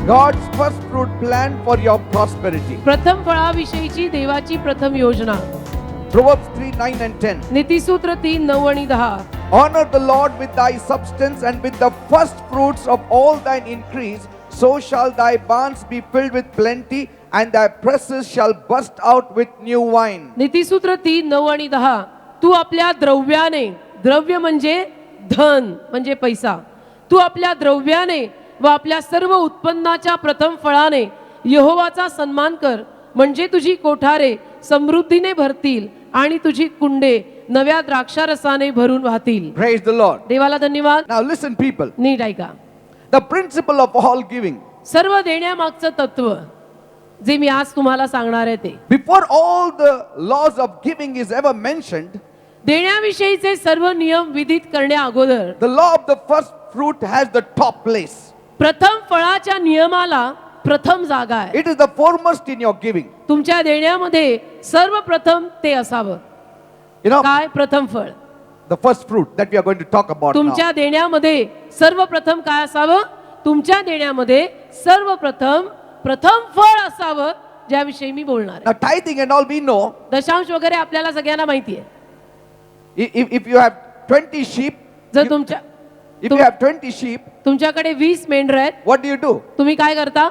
God's first fruit plan for your prosperity. प्रथम फळाविषयीची देवाची प्रथम योजना. Proverbs 3:9 and 10. नीतिसूत्र 3:9 आणि 10. Honor the Lord with thy substance and with the first fruits of all thine increase, so shall thy barns be filled with plenty, and thy presses shall burst out with new wine. नीतिसूत्र 3:9 आणि 10. तू आपल्या द्रव्याने, द्रव्य म्हणजे धन म्हणजे पैसा, तू आपल्या द्रव्याने व आपल्या सर्व उत्पन्नाच्या प्रथम फळाने यहोवाचा सन्मान कर, म्हणजे तुझी कोठारे समृद्धीने भरतील आणि तुझी कुंडे नव्या द्राक्षारसाने भरून वाहतील. Praise the Lord. देवाला धन्यवाद. Now listen, people. नीट ऐका. The principle of all giving. सर्व देण्यामागचं तत्व जे मी आज तुम्हाला सांगणार आहे ते. Before all the laws of giving is ever mentioned, देण्याविषयीचे सर्व नियम विधित करण्या अगोदर the law of the first fruit has the top place. प्रथम फळाच्या नियमाला प्रथम जागा आहे. It is the foremost in your giving. तुमच्या देण्यामध्ये सर्वप्रथम ते असावं. You know, काय? प्रथम फळ. the first fruit that we are going to talk about now. तुमच्या देण्यामध्ये सर्वप्रथम काय असावं? तुमच्या देण्यामध्ये सर्वप्रथम प्रथम फळ असावं, ज्याविषयी मी बोलणार Now आहे. tithing and all we know, दशांश वगैरे आपल्याला सगळ्यांना माहिती आहे. if you have 20 sheep, जर तुमच्या if you have 20 sheep, तुमच्याकडे 20 मेंढर आहेत, what do? तुम्ही काय करता?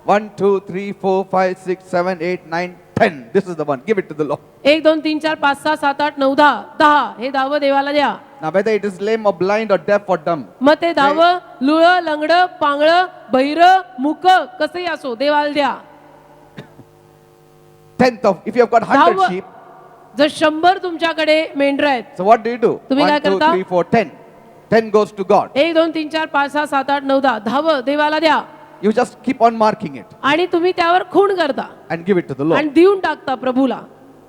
1, 2, 3, 4, 5, 6, 7, 8, 9, 10. This is the one. Give it to the Lord. 1 2 3 4 5 6 7 8 9 10 हे दावं देवाला द्या. Now whether it is lame or blind or deaf or dumb, मग ते दावं लुळं लंगडं पांगळं बहिरं मुक कसंही असो देवाला द्या. tenth of, if you have got 100 दावं. sheep, जर 100 तुमच्याकडे मेंढर आहेत, so what do? तुम्ही 1, काय 2, करता? 3, 4, 10. 10 goes to God. 1 2 3 4 5 6 7 8 9 10 दावं देवाला द्या You just keep on marking it आणि तुम्ही त्यावर खूण करता and give it to the Lord. आणि देऊन टाकता प्रभूला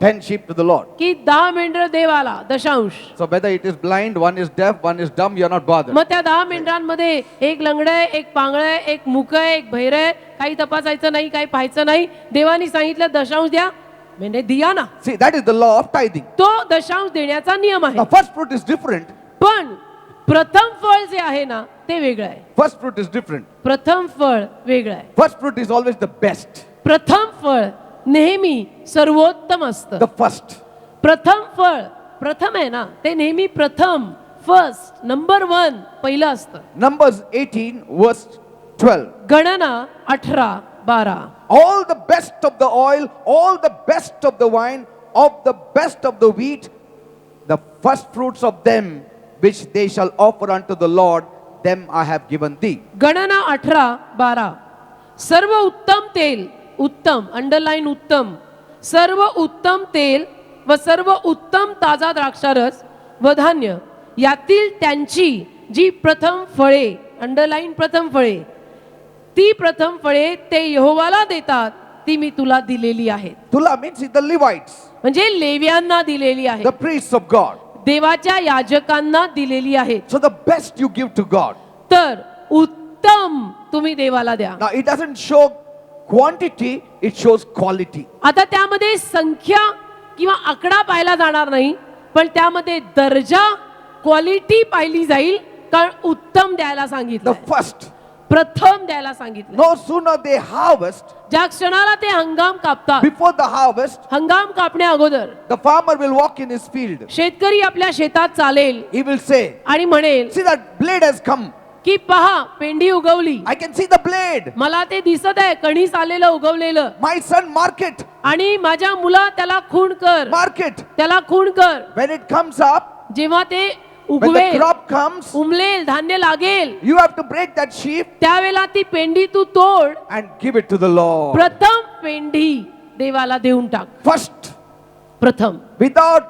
10 sheep to the Lord. की 10 मेंढर देवाला दशांश. So whether it is blind, one is deaf, one is dumb, you are not bothered. मग त्या 10 मेंढरांमध्ये एक लंगड आहे, एक पांगळ आहे, एक मुक आहे, एक बहिर आहे, काही तपासायचं नाही, काही पाहायचं नाही. देवानी सांगितलं दशांश द्या, म्हणजे दिया ना. See, that is the law of tithing. तो दशांश देण्याचा नियम आहे. Now first fruit is different. पण प्रथम फळ जे आहे ना ते वेगळं आहे. First fruit is different. प्रथम फळ वेगळं आहे. First fruit is always the best. प्रथम फळ नेहमी सर्वोत्तम असतं. The first. प्रथम फळ प्रथम आहे ना ते नेहमी प्रथम फर्स्ट नंबर 1 पहिलं असतं. Numbers 18 verse 12. गणना 18:12. All the best of the oil, all the best of the wine, of the best of the wheat, the first fruits of them which they shall offer unto the Lord, them I have given thee. गणना 18:12. सर्व उत्तम तेल, उत्तम underline उत्तम, सर्व उत्तम तेल व सर्व उत्तम ताजा द्राक्षारस व धान्य यातील त्यांची जी प्रथम फळे, अंडरलाईन प्रथम फळे, ती प्रथम फळे ते यहोवाला देतात, ती मी तुला दिलेली आहेत. Tula means the Levites, म्हणजे लेव्यांना दिलेली आहे, the priests of God. देवाच्या याजकांना दिलेली आहे. So the best you give to God. तर उत्तम तुम्ही देवाला द्या. Now it doesn't show quantity, it shows quality. आता त्यामध्ये संख्या किंवा आकडा पाहिला जाणार नाही, पण त्यामध्ये दर्जा क्वालिटी पाहिली जाईल, कारण उत्तम द्यायला The सांगितलं, first. प्रथम द्यायला सांगितलं. No sooner they harvest, ज्या क्षणाला ते हंगाम कापतात, before the harvest, हंगाम कापण्या अगोदर the farmer will walk in his field. शेतकरी आपल्या शेतात चालेल He will say, आणि म्हणेल see that blade has come. की पहा पेंडी उगवली, I can see the blade. मला ते दिसत आहे कणीस आलेलं उगवलेलं, My son, mark it. आणि माझ्या मुला त्याला खूण कर, Mark it. त्याला खूण कर. When it comes up, जेव्हा ते when the उगवेल, crop comes, उमलेल, धान्य लागेल, you have to break that sheaf त्यावेळेला ती पेंडी तू तोड, and give it to the Lord. प्रथम पेंडी देवाला देऊन टाक. First, प्रथम without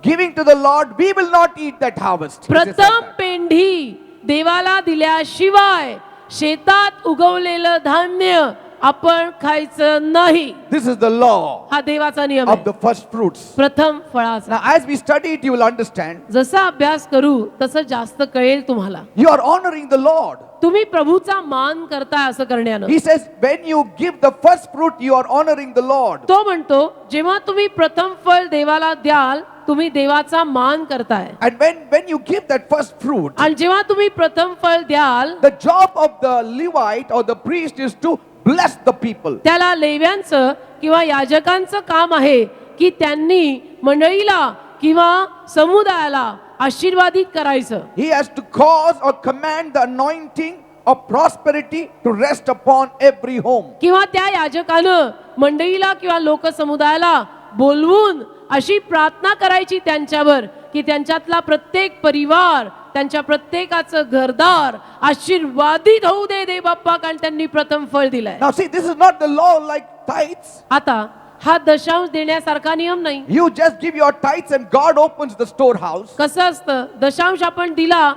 giving to the Lord, we will not eat that harvest. He says like प्रथम that. पेंडी देवाला दिल्याशिवाय शेतात उगवलेलं धान्य आपण खायचं नाही. This is the law हा देवाचा नियम of आहे, the first fruits. प्रथम फळाचा. Now, as we study it, you will understand. जसा अभ्यास करू तसं जास्त कळेल तुम्हाला. You are honoring the Lord. तुम्ही प्रभूचा मान करताय असं करण्यानं. He says, when you give the first fruit, you are honoring the Lord. तो म्हणतो जेव्हा तुम्ही प्रथम फळ देवाला द्याल तुम्ही देवाचा मान करताय. And when you give that first fruit, आणि जेव्हा तुम्ही प्रथम फळ द्याल, the job of the Levite or the priest is to bless the people. त्याला लेव्यांचं किंवा याजकांचं काम आहे की त्यांनी मंडळीला किंवा समुदायाला आशीर्वादित करायचं. He has to cause or command the anointing of prosperity to rest upon every home. किंवा त्या याजकानं मंडळीला किंवा लोकसमुदायाला बोलवून अशी प्रार्थना करायची त्यांच्यावर की त्यांच्यातला प्रत्येक परिवार, त्यांच्या प्रत्येकाचं घरदार आशीर्वादित होऊ दे दे बाप्पा, कारण त्यांनी प्रथम फळ दिलंय. Now see, this is not the law like tithes. आता हा दशांश देण्यासारखा नियम नाही. You just give your tithes and God opens the storehouse. कसं असतं, दशांश आपण दिला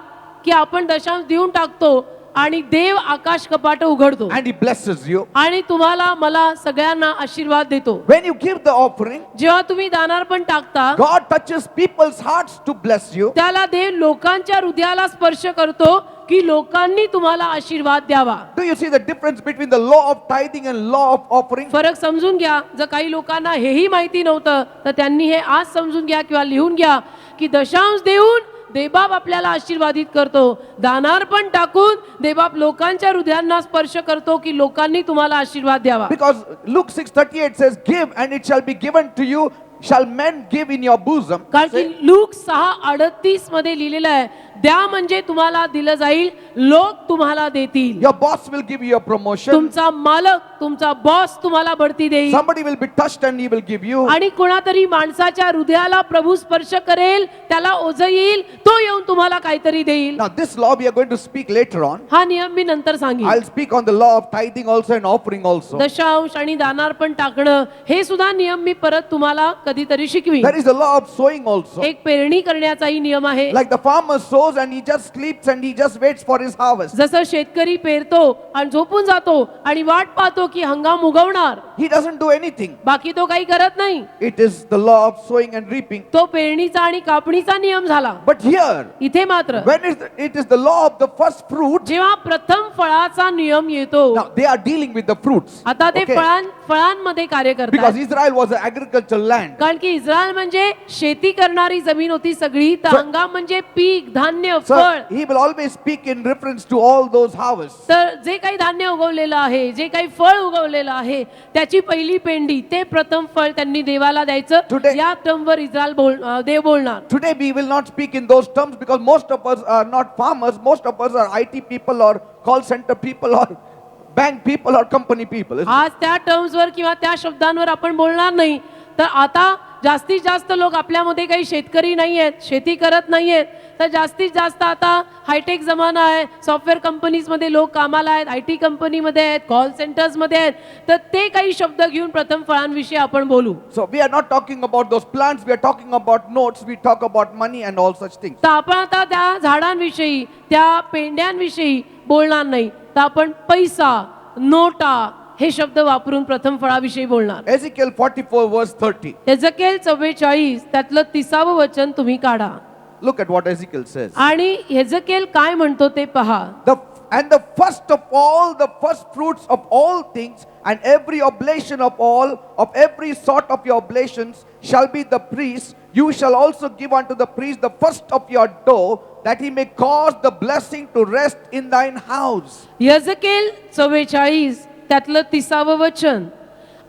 की आपण दशांश देऊन टाकतो आणि देव आकाश कपाट उघडतो And He blesses you. आणि तुम्हाला मला सगळ्यांना आशीर्वाद देतो. When you give the offering, जेव्हा तुम्ही दानार्पण टाकता, God touches people's hearts to bless you. त्याला देव लोकांच्या हृदयाला स्पर्श करतो की लोकांनी तुम्हाला आशीर्वाद द्यावा. Do you see the difference between the law of tithing and law of offering? फरक समजून घ्या. जर काही लोकांना हेही माहिती नव्हतं तर त्यांनी हे आज समजून घ्या किंवा लिहून घ्या की दशांश देऊन देवबाप आपल्याला आशीर्वादित करतो. दानार्पण टाकून देवबाप लोकांच्या हृदयांना स्पर्श करतो की लोकांनी तुम्हाला आशीर्वाद द्यावा. Because Luke 6:38 says, "Give and it shall be given to you. Shall men give in your bosom?" कारण की लूक 6:38 मध्ये लिहिलेलं आहे, द्या म्हणजे तुम्हाला दिलं जाईल, लोक तुम्हाला देतील. Your boss will give you a promotion. तुमचा मालक, तुमचा बॉस तुम्हाला बढती देईल. Somebody will be touched and he will give you. आणि कोणातरी माणसाच्या हृदयाला प्रभू स्पर्श करेल, त्याला ओझ येईल, तो येऊन तुम्हाला काहीतरी देईल. Now this law we are going to speak later on. हा नियम मी नंतर सांगेन. I'll speak on the law of tithing also and offering also. दशांश आणि दानार्पण टाकणं हे सुद्धा नियम मी परत तुम्हाला कधीतरी शिकवी. There is a law of sowing also. एक पेरणी करण्याचाही नियम आहे. Like the farmer sows and he just sleeps and he just waits for his harvest. जसं शेतकरी पेरतो आणि झोपून जातो आणि वाट पाहतो की हंगाम उगवणार, He doesn't do anything. बाकी तो काही करत नाही. It is the law of sowing and reaping. तो पेरणीचा आणि कापणीचा नियम झाला. But here, इथे मात्र when it is the law of the first fruit, जेव्हा प्रथम फळाचा नियम येतो, now they are dealing with the fruits. आता ते Okay. फळांमध्ये कार्य Because करतात. Israel was an agricultural land. कारण की इस्रायल म्हणजे शेती करणारी जमीन होती सगळी. तर So- हंगाम म्हणजे पीक, धान्य, So फळ. he will always speak in reference to all those harvests. तर जे काही धान्य उगवलेलं आहे, जे काही फळ उगवलेलं आहे, त्याची पहिली पेंडी, ते प्रथम फळ त्यांनी देवाला द्यायचं. Today- या टर्मवर देव बोलणार. Today we will not speak in those terms because most of us are not farmers. Most of us are IT people or call center people or bank people or company people. आज त्या टर्म्सवर किंवा त्या शब्दांवर आपण बोलणार नाही. तर आता जास्तीत जास्त लोक आपल्यामध्ये काही शेतकरी नाही आहेत, शेती करत नाही आहेत. तर जास्तीत जास्त आता हायटेक जमाना आहे. सॉफ्टवेअर कंपनीजमध्ये लोक कामाला आहेत, IT कंपनीमध्ये आहेत, कॉल सेंटर्समध्ये आहेत. तर ते काही शब्द घेऊन प्रथम फळांविषयी आपण बोलू. So we are not talking about those plants. We are talking about notes. We talk about money and all such things. तर आपण आता त्या झाडांविषयी, त्या पेंड्यांविषयी बोलणार नाही. तर आपण पैसा, नोटा हे शब्द वापरून प्रथम फळाविषयी बोलणार. Ezekiel 44 verse 30. एजेकिएल 44 त्यातलं 30व वचन तुम्ही काढा. Look at what Ezekiel says. आणि एजेकिएल काय म्हणतो ते पहा. And the first of all, the first fruits of all things, and every oblation of every sort of your oblations shall be the priest. You shall also give unto the priest the first of your dough, that he may cause the blessing to rest in thine house. एजेकिएल 44 त्यातलं 30व वचन.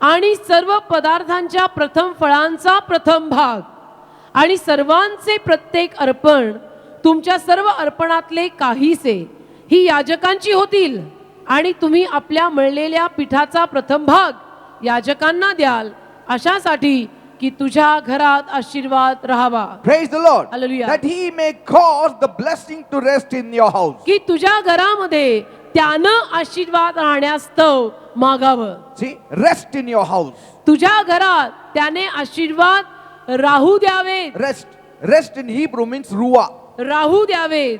आणि सर्व पदार्थांच्या प्रथम फळांचा प्रथम भाग आणि सर्वांचे प्रत्येक अर्पण, तुमच्या सर्व अर्पणातले काहीसे ही याजकांची होतील. आणि तुम्ही आपल्या मळलेल्या पिठाचा प्रथम भाग याजकांना द्याल, अशासाठी की तुझ्या घरात आशीर्वाद राहावा. Praise the Lord. Hallelujah. That he may cause the blessing to rest in your house. की तुझ्या घरामध्ये त्यानं आशीर्वाद राहण्यास्तव मागावं. See, rest in your house. तुझ्या घरात त्याने आशीर्वाद राहू द्यावेत. Rest in Hebrew means ruah. राहू द्यावेत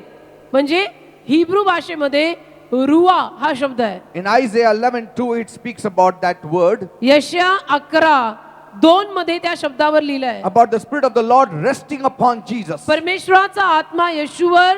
म्हणजे हिब्रू भाषेमध्ये रुआ हा शब्द आहे. In Isaiah 11:2 it speaks about that word. यशया 11:2 मध्ये त्या शब्दावर लिहिलं आहे, About the Spirit of the Lord resting upon Jesus. परमेश्वराचा आत्मा येशूवर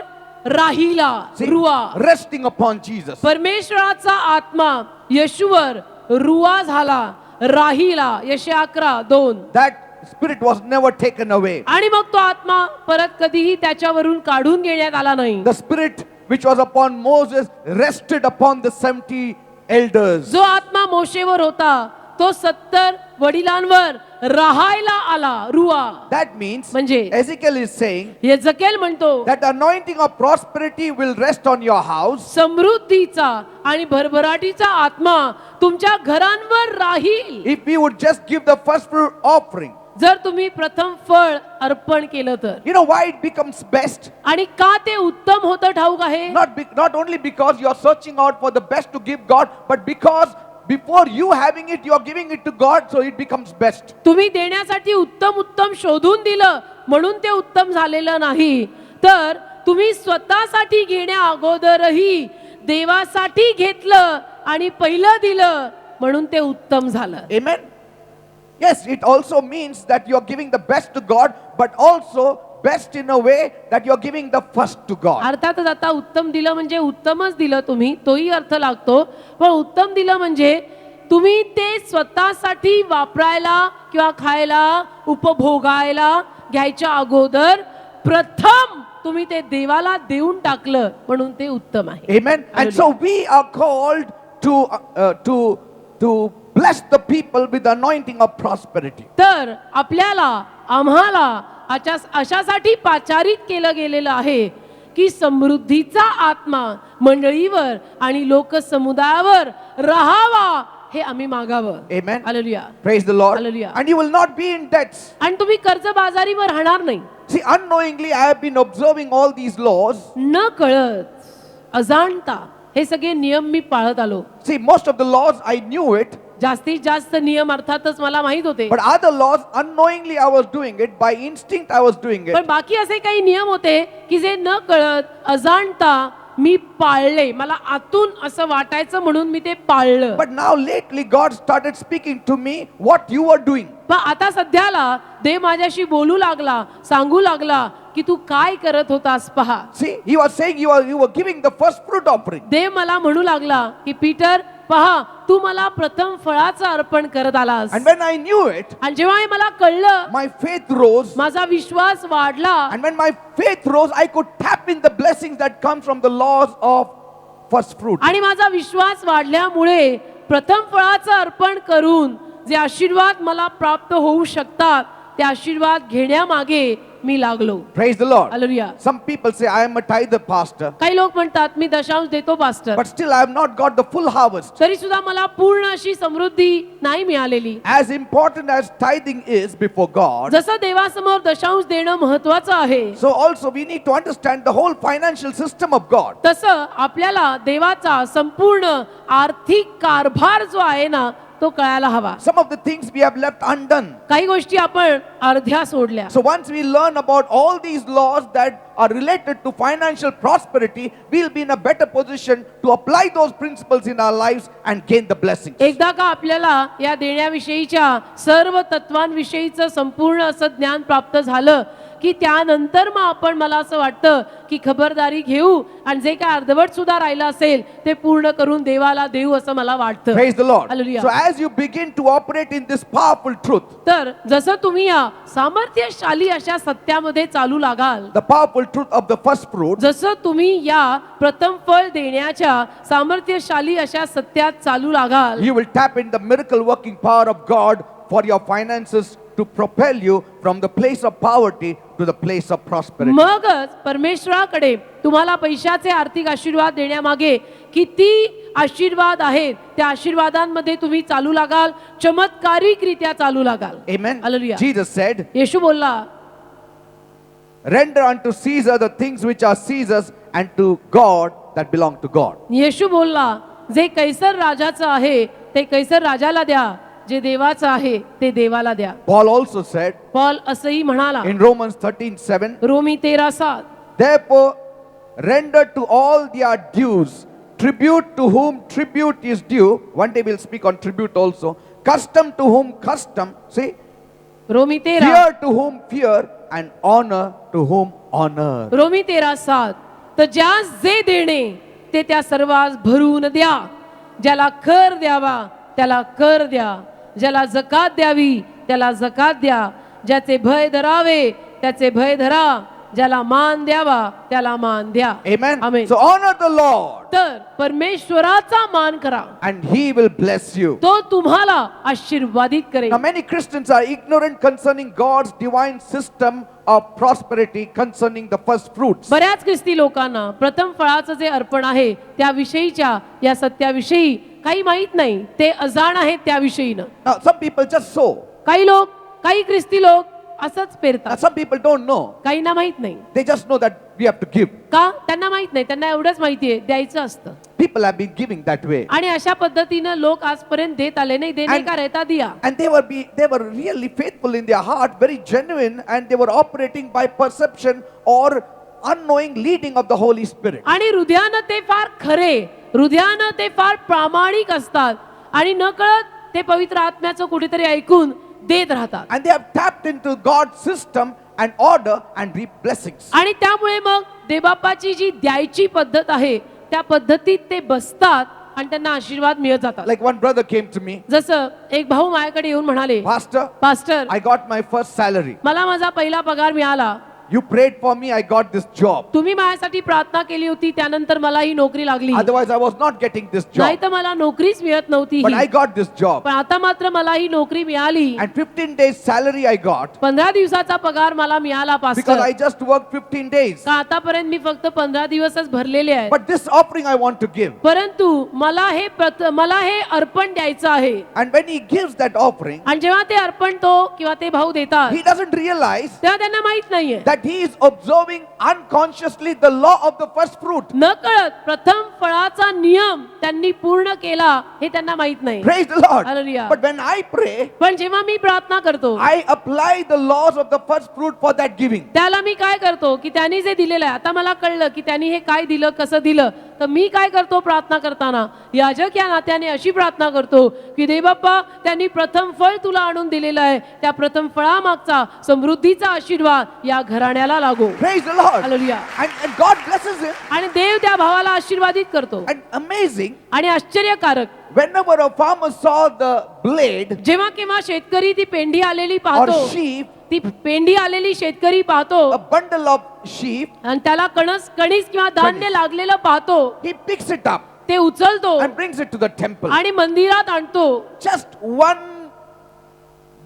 राहिला. See, रुआ, resting upon Jesus. परमेश्वराचा आत्मा येशूवर रुआ झाला, राहिला. यशया 11:2. That spirit was never taken away. आणि मग तो आत्मा परत कधीही त्याच्यावरून काढून घेण्यात आला नाही. The spirit which was upon Moses rested upon the 70 elders. जो आत्मा मोशेवर होता तो 70 वडिलांवर राहायला आला. रुआ That means म्हणजे Ezekiel is saying यजकेल म्हणतो that the anointing of prosperity will rest on your house समृद्धीचा आणि भरभराटीचा आत्मा तुमच्या घरांवर राहील if we would just give the first fruit offering. जर तुम्ही प्रथम फळ अर्पण केलं तर. You know why it becomes best? आणि का ते उत्तम होतं ठाऊक आहे? Not only because you are searching out for the best to give God, but because before you having it, you are giving it to God, so it becomes best. तुम्ही देण्यासाठी उत्तम शोधून दिलं म्हणून ते उत्तम झालेलं नाही, तर तुम्ही स्वतःसाठी घेण्या अगोदरही देवासाठी घेतलं आणि पहिलं दिलं म्हणून ते उत्तम झालं. Amen. Yes, it also means that you are giving the best to God, but also best in a way that you are giving the first to God. अर्थातच आता उत्तम दिलं म्हणजे उत्तमच दिलं तुम्ही, तोही अर्थ लागतो. पण उत्तम दिलं म्हणजे तुम्ही ते स्वतःसाठी वापरायला किंवा खायला उपभोगायला घ्यायच्या अगोदर प्रथम तुम्ही ते देवाला देऊन टाकलं म्हणून ते उत्तम आहे. Amen. And so we are called to bless the people with the anointing of prosperity. तर आम्हाला अशासाठी पाचारित केलं गेलेलं आहे की समृद्धीचा आत्मा मंडळीवर आणि लोकसमुदायावर राहावा हे आम्ही मागावं. Amen. Hallelujah. Praise the Lord. Hallelujah. And you will not be in debts. आणि तुम्ही कर्जबाजारीवर राहणार नाही. See, unknowingly I have been observing all these laws. न कळत अजाणता हे सगळे नियम मी पाळत आलो. See, most of the laws I knew it, जास्तीत जास्त नियम अर्थातच मला माहित होते, but other laws unknowingly I was doing it. By instinct I was doing it. पण बाकी असे काही नियम होते की जे न कळत अजाणता मी पाळले. मला आतून असं वाटायचं म्हणून मी ते पाळलं. But now lately God started speaking to me what you were doing. पण आता सध्याला देव माझ्याशी बोलू लागला, सांगू लागला की तू काय करत होतास पहा. See, he was saying you were giving the first fruit offering. देव मला म्हणू लागला की पीटर पहा तू मला प्रथम फळाचं अर्पण करत आलास. And when I knew it, आणि जेव्हा हे मला कळलं my faith rose. माझा विश्वास वाढला. And when my faith rose, I could tap in the blessings that come from the laws of first fruit. आणि माझा विश्वास वाढल्यामुळे प्रथम फळाचं अर्पण करून जे आशीर्वाद मला प्राप्त होऊ शकतात ते आशीर्वाद घेण्यामागे मी लागलो. Praise the Lord. Hallelujah. Some people say, I am a tither pastor, काही लोक म्हणतात मी दशांश देतो pastor, but still I have not got the full harvest. तरी सुद्धा मला पूर्ण अशी समृद्धी नाही मिळालेली. As important as tithing is before God, जसं देवासमोर दशांश देणं महत्वाचं आहे, so also we need to understand the whole financial system of God. तसं आपल्याला देवाचा संपूर्ण आर्थिक कारभार जो आहे ना तो कळायला हवा. Some of the things we have left undone. काही गोष्टी आपण अर्ध्या सोडल्या. So once we learn about all these laws that are related to financial prosperity, we'll be in a better position to apply those principles in our lives and gain the blessings. एकदा का आपल्याला या देण्याविषयीच्या सर्व तत्वांविषयीचं संपूर्ण असं ज्ञान प्राप्त झालं की त्यानंतर मग आपण मला असं वाटतं की खबरदारी घेऊ आणि जे काय अर्धवट सुद्धा राहिलं असेल ते पूर्ण करून देवाला देऊ असं मला वाटतं. Praise the Lord. Hallelujah. So as you begin to operate in this powerful truth, तर जसं तुम्ही या सामर्थ्यशाली अशा सत्यामध्ये चालू लागाल, the powerful truth of the first fruit, जसं तुम्ही या प्रथम फळ देण्याच्या सामर्थ्यशाली अशा सत्यात चालू लागाल, you will tap in the miracle working power of God for your finances to propel you from the place of poverty to the place of prosperity. मगच परमेश्वराकडे तुम्हाला पैशाचे आर्थिक आशीर्वाद देण्यामागे किती आशीर्वाद आहेत त्या आशीर्वादांमध्ये तुम्ही चालू लागाल, चमत्कारिकरित्या चालू लागाल. Amen. Hallelujah. Jesus said, येशू बोलला, render unto Caesar the things which are Caesar's and to God that belong to God. येशू बोलला जे कैसर राजाचं आहे ते कैसर राजाला द्या, जे देवाचं आहे ते देवाला द्या. Paul also said पॉल असंही म्हणाला in Romans 13:7, रोमी 13:7, therefore render to all their dues, tribute to whom tribute is due. One day we'll speak on tribute also. Custom to whom custom, see, रोमी 13, fear to whom fear, and honor to whom honor. रोमी 13:7, तर ज्यास जे देणे ते त्या सर्वांस भरून द्या, ज्याला कर द्यावा त्याला कर द्या, ज्याला जकात द्यावी त्याला जकात द्या, ज्याचे भय धरावे त्याचे भय धरा, ज्याला मान द्यावा त्याला मान द्या. Amen. Amen. So honor the Lord तर परमेश्वराचा मान करा, and He will bless you. तो तुम्हाला आशीर्वादित करेल. Now, many Christians are ignorant concerning God's divine system of prosperity concerning the first fruits. बऱ्याच ख्रिस्ती लोकांना प्रथम फळाचं जे अर्पण आहे त्याविषयीच्या या सत्याविषयी काही माहित नाही, ते अजाण आहेत त्याविषयीनं. Now, some people just sow. काही ख्रिस्ती लोक असंच Now, पेरतात, some people don't know. काहींना माहित नाही. They just know that we have to give. का? त्यांना माहित नाही, त्यांना एवढंच माहितीये द्यायचं असतं. People have been giving that way. आणि अशा पद्धतीनं लोक आजपर्यंत देत आले नाही. देणे का रहता दिया. And they were really faithful in their heart, very genuine, and they were operating by perception or unknowing leading of the Holy Spirit. आणि हृदयानं ते फार खरे, हृदयानं ते फार प्रामाणिक असतात आणि नकळत ते पवित्र आत्म्याचं कुठेतरी ऐकून देत राहतात. And they have tapped into God's system and order and reap blessings. आणि त्यामुळे मग देवबापाची जी द्यायची पद्धत आहे त्या पद्धतीत ते बसतात आणि त्यांना आशीर्वाद मिळत जातात. Like one brother came to me, जसं एक भाऊ माझ्याकडे येऊन म्हणाले, Pastor, pastor, I got my first salary. मला माझा पहिला पगार मिळाला. You prayed for me, I got this job. तुम्ही माझ्यासाठी प्रार्थना केली होती, त्यानंतर मला ही नोकरी लागली. Otherwise, I was not getting this नाही job. तर मला नोकरीच मिळत नव्हती But I he. got this job. पण आता मात्र मला ही नोकरी मिळाली. And 15 days salary I got 15 दिवसाचा पगार मला मिळाला because pastor. I just worked 15 days. का आतापर्यंत मी फक्त 15 दिवसच भरलेले आहेत. But this offering I want to give. परंतु मला हे अर्पण द्यायचं आहे. And when he gives that offering, आणि जेव्हा ते अर्पण तो किंवा ते भाऊ देतात he doesn't realize तेव्हा त्यांना माहित नाहीये, that he is observing unconsciously the law of the first fruit. नकळत प्रथम फळाचा नियम त्यांनी पूर्ण केला हे त्यांना माहित नाही. Praise the Lord. Hallelujah. But when I pray, पण जेव्हा मी प्रार्थना करतो I apply the laws of the first fruit for that giving. त्याला मी काय करतो की त्यांनी जे दिलेलं आहे, आता मला कळलं की त्यांनी हे काय दिलं, कसं दिलं, तर मी काय करतो प्रार्थना करताना याजक या नात्याने अशी प्रार्थना करतो की देवबाप्पा त्यांनी प्रथम फळ तुला आणून दिलेलं आहे, त्या प्रथम फळामागचा समृद्धीचा आशीर्वाद या घराण्याला लागो. Praise the Lord. Hallelujah. And God blesses him. आणि देव त्या भावाला आशीर्वादित करतो. And amazing, आणि आश्चर्यकारक, whenever a farmer saw the blade जेव्हा केव्हा शेतकरी ती पेंडी आलेली or पाहतो, sheaf, ती पेंडी आलेली शेतकरी पाहतो a bundle of sheaf, आणि त्याला कणीस किंवा धान्य लागलेलं पाहतो, he picks it up ते उचलतो and brings it to the temple. आणि मंदिरात आणतो. Just one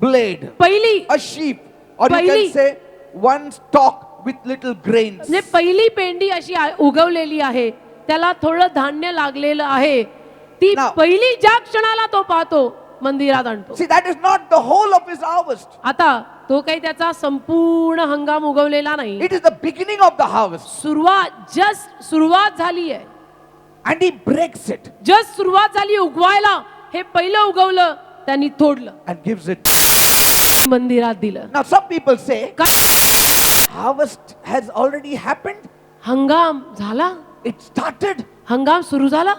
blade, पहिली a sheaf, or you can पहिली. say one stalk with little grains. म्हणजे पहिली पेंडी अशी उगवलेली आहे, त्याला थोडं धान्य लागलेलं आहे. ती Now- पहिली ज्या क्षणाला तो पाहतो मंदिरात आणतो. See, that is not the whole of his harvest. आता तो काही त्याचा संपूर्ण हंगाम उगवलेला नाही. It is the beginning of the harvest. सुरुवात झाली आहे. And he breaks it just सुरुवात झाली उगवायला, हे पहिलं उगवलं त्यांनी तोडलं, and gives it. मंदिरात दिलं. Now, some people say, काय harvest has already happened. हंगाम झाला, It started. हंगाम सुरू झाला,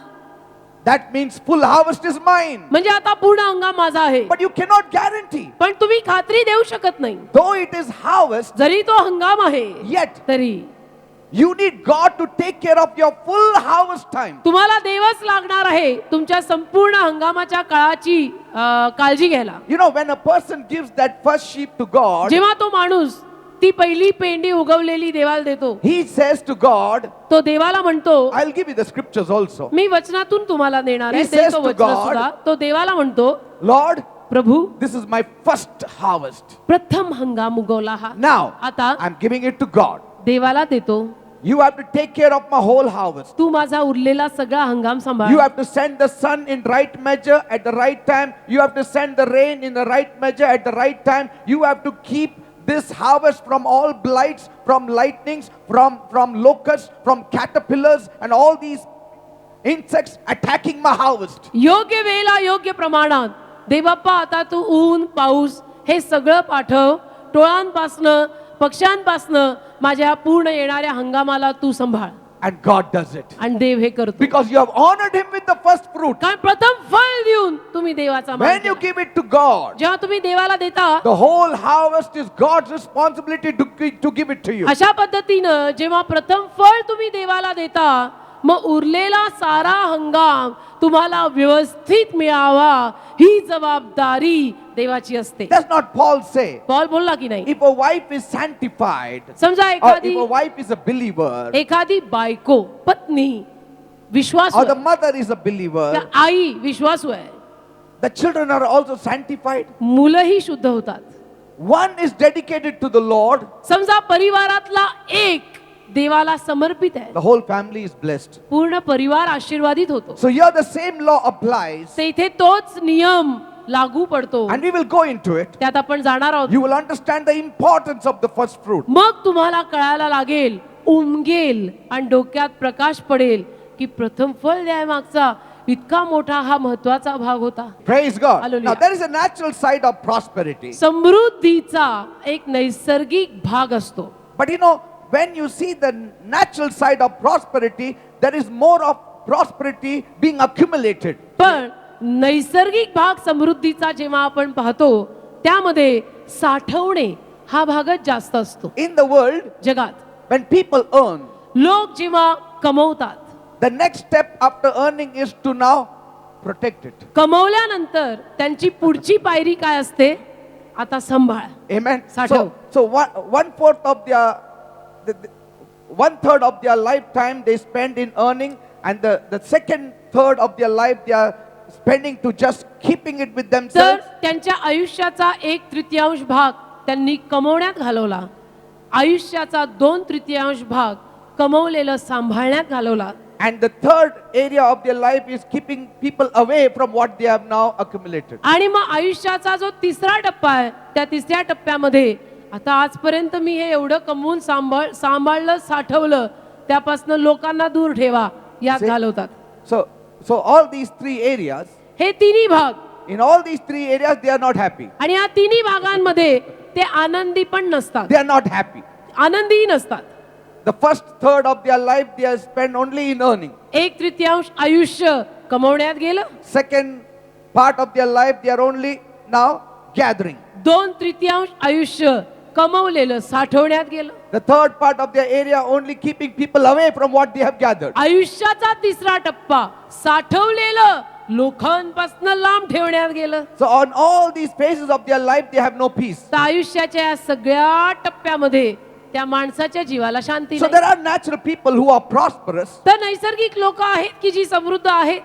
That means full harvest is mine. म्हणजे आता पूर्ण हंगाम माझा आहे. But you cannot guarantee. पण तुम्ही खात्री देऊ शकत नाही. Though it is harvest, जरी तो हंगाम आहे yet तरी you need God to take care of your full harvest time. तुम्हाला देवच लागणार आहे तुमच्या संपूर्ण हंगामाच्या काळाची काळजी घ्यायला. You know, when a person gives that first sheep to God, जेव्हा तो माणूस ती पहिली पेंडी उगवलेली देवाला देतो, he says to God, तो देवाला म्हणतो, I'll give you the scriptures also. मी वचनातून तुम्हाला देणार आहे. He says देतो to वचन God, सुद्धा. तो देवाला म्हणतो, Lord, Prabhu this is my first harvest. प्रथम हंगाम उगवला हा. Now, आता I'm giving it to God. देवाला देतो, You have to take care of my whole harvest. तू माझा उरलेला सगळा हंगाम सांभाळ. You have to send the sun in right measure at the right time. You have to send the rain in the right measure at the right time. You have to keep this harvest from all blights, from lightnings, from locusts, from caterpillars, and all these insects attacking my harvest. योग्य वेळेला योग्य प्रमाणात देवबाप्पा आता तू ऊन पाऊस हे सगळं पाठव, टोळांपासनं पक्ष्यांपासनं माझ्या पूर्ण येणाऱ्या हंगामाला तू सांभाळ. And God does it. आणि देव हे करतो. Because you have honored him with the first fruit. कारण प्रथम फळ देऊन तुम्ही देवाचा मान When you केला. give it to God, जेव्हा तुम्ही देवाला देता, the whole harvest is God's responsibility to give it to you. अशा पद्धतीनं जेव्हा प्रथम फळ तुम्ही देवाला देता, मग उरलेला सारा हंगाम तुम्हाला व्यवस्थित मिळावा ही जबाबदारी देवाची असते. Does not Paul say, Paul बोलला की नाही, if a wife is sanctified, समजा or एखादी if a wife is a believer, एखादी बायको पत्नी विश्वासू or the आहे, mother is a त्या believer, आई विश्वासू आहे, the children are also sanctified. मुलंही शुद्ध होतात. One is dedicated to the Lord, समजा परिवारातला एक देवाला समर्पित आहे, the whole family is blessed. पूर्ण परिवार आशीर्वादित होतो. So here the same law applies, ते इथे तोच नियम लागू पडतो. and we will go into it. त्यात आपण जाणार आहोत. You will understand the importance of the first fruit. मग तुम्हाला कळायला लागेल, उमगेल आणि डोक्यात प्रकाश पडेल की प्रथम फळ द्यायमागचा इतका मोठा हा महत्वाचा भाग होता. Praise God. Hallelujah. Now there is a natural side of prosperity. समृद्धीचा एक नैसर्गिक भाग असतो. But you know, when you see the natural side of prosperity, there is more of prosperity being accumulated. पण नैसर्गिक भाग समृद्धीचा जेव्हा आपण पाहतो त्यामध्ये साठवणे हा भागच जास्त असतो. In the world, जगात when people earn, लोक जेव्हा कमवतात, the next step after earning is to now protect it. कमवल्यानंतर त्यांची पुढची पायरी काय असते? आता सांभाळ. Amen. Sathau. So one fourth of one third of their lifetime they spend in earning, and the second third of their life they are spending to just keeping it with तर themselves. त्यांच्या आयुष्याचा 1/3 भाग त्यांनी कमवण्यात घालवला. आयुष्याचा 2/3 भाग कमवलेलं सांभाळण्यात घालवला. And the third area of their life is keeping people away from what they have now accumulated. आणि मग आयुष्याचा जो तिसरा टप्पा आहे त्या तिसऱ्या टप्प्यामध्ये आता आजपर्यंत मी हे एवढं कमवून सांभाळलं साठवलं त्यापासून लोकांना दूर ठेवा यात See? घालवतात. So all these three areas, हे तिन्ही भाग in all these three areas they are not happy. आणि या तिन्ही भागांमध्ये ते आनंदी पण नसतात, They are not happy. आनंदीही नसतात. The first third of their life they are spent only in earning. 1/3 आयुष्य कमवण्यात गेलं. Second part of their life they are only now gathering. 2/3 आयुष्य कमवलेलं साठवण्यात गेलं. The third part of their area only keeping people away from what they have gathered. आयुष्याचा तिसरा टप्पा साठवलेलं लोकांपासून लांब ठेवण्यात गेलं. So on all these phases of their life they have no peace. तर आयुष्याच्या या सगळ्या टप्प्यामध्ये त्या माणसाच्या जीवाला शांती So नाही. there are natural people who are prosperous, तर नैसर्गिक लोक आहेत की जी समृद्ध आहेत,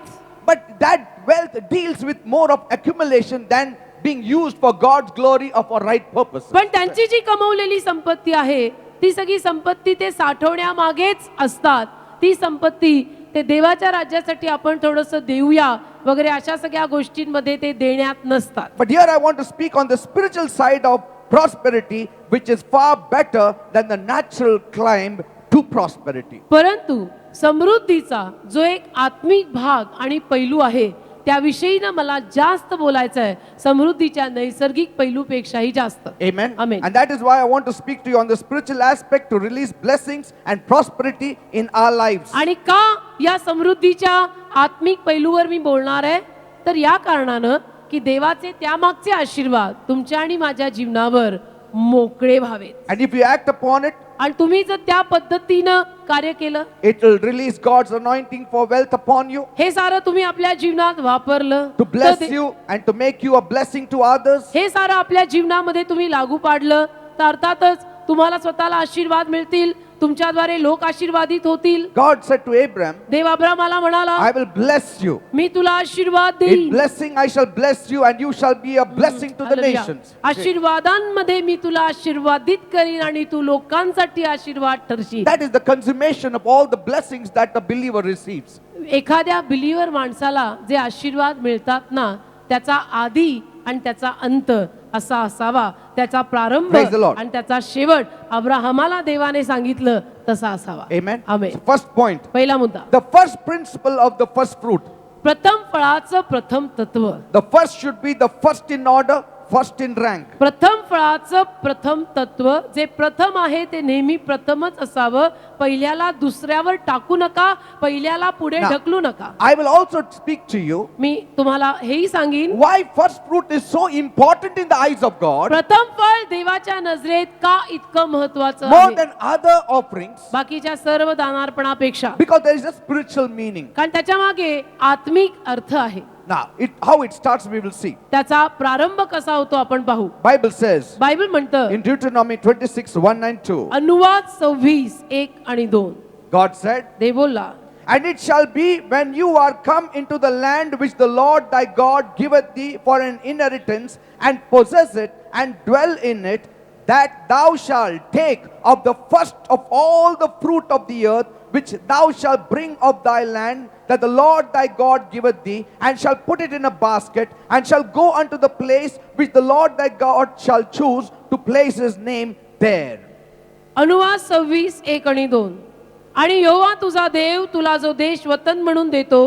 but that wealth deals with more of accumulation than being used for God's glory or for right purposes. पण त्यांची जी कमवलेली संपत्ती आहे ती सगळी संपत्ती ते साठवण्यामागेच असतात. ती संपत्ती ते देवाच्या राज्यासाठी आपण थोडंसं देऊया वगैरे अशा सगळ्या गोष्टींमध्ये ते देण्यात नसतात. But here I want to speak on the spiritual side of prosperity, which is far better than the natural climb to prosperity. परंतु समृद्धीचा जो एक आत्मिक भाग आणि पैलू आहे त्याविषयीनं मला जास्त बोलायचं आहे, समृद्धीच्या नैसर्गिक पैलूपेक्षाही जास्त. Amen. Amen. And that is why I want to speak to you on the spiritual aspect to release blessings and prosperity in our lives. आणि का या समृद्धीच्या आत्मिक पैलूवर मी बोलणार आहे तर या कारणानं की देवाचे त्यामागचे आशीर्वाद तुमच्या आणि माझ्या जीवनावर मोकळे व्हावेत. And if you act upon it, आणि तुम्ही जर त्या पद्धतीनं कार्य केलं, it will release God's anointing for wealth upon you, हे सारं तुम्ही आपल्या जीवनात वापरलं to bless तर you and to make you a blessing to others. हे सारं आपल्या जीवनामध्ये तुम्ही लागू पाडलं तर अर्थातच तुम्हाला स्वतःला आशीर्वाद मिळतील, तुमच्याद्वारे लोक आशीर्वादित होतील. God said to Abraham, देव अब्रामाला म्हणाला, I will bless you. मी तुला आशीर्वाद In देईन. blessing I shall bless you and you shall be a blessing to the hallelujah. nations. आशीर्वादांमध्ये मी तुला आशीर्वादित करीन आणि तू लोकांसाठी आशीर्वाद ठरशील. That is the consummation of all the blessings that the believer receives. एखाद्या believer माणसाला जे आशीर्वाद मिळतात ना त्याचा आदी आणि त्याचा अंत असा असावा, त्याचा प्रारंभ Praise the Lord. आणि त्याचा शेवट अब्राहमाला देवाने सांगितलं तसा असावा. Amen. आमेन. So first point, पहिला मुद्दा, the first principle of the first fruit. प्रथम फळाचं प्रथम तत्व. The first should be the first in order, first in rank. प्रथम फळाचं प्रथम तत्व जे प्रथम आहे ते नेहमी प्रथमच असावं. पहिल्याला दुसऱ्यावर टाकू नका, पहिल्याला पुढे Now, ढकलू नका. I will also speak to you मी तुम्हाला हेही सांगीन why first fruit is so important in the eyes of God प्रथम फळ देवाच्या नजरेत का इतकं महत्वाचं more आहे than other offerings, बाकीच्या सर्व दानार्पणापेक्षा. because there is a spiritual meaning. कारण त्याच्या मागे आत्मिक अर्थ आहे. Now, how it starts we will see. त्याचा प्रारंभ कसा होतो आपण पाहू. Bible says बायबल म्हणतं in Deuteronomy 26:1-2, अनुवाद 26:1-2 God said, देव बोलला, "And it shall be when you are come into the land which the Lord thy God giveth thee for an inheritance, and possess it, and dwell in it, that thou shalt take of the first of all the fruit of the earth, which thou shalt bring of thy land, that the Lord thy God giveth thee, and shall put it in a basket, and shall go unto the place which the Lord thy God shall choose to place his name there." अनुवाद 26:1-2 आणि यहोवा तुझा देव तुला जो देश वतन म्हणून देतो,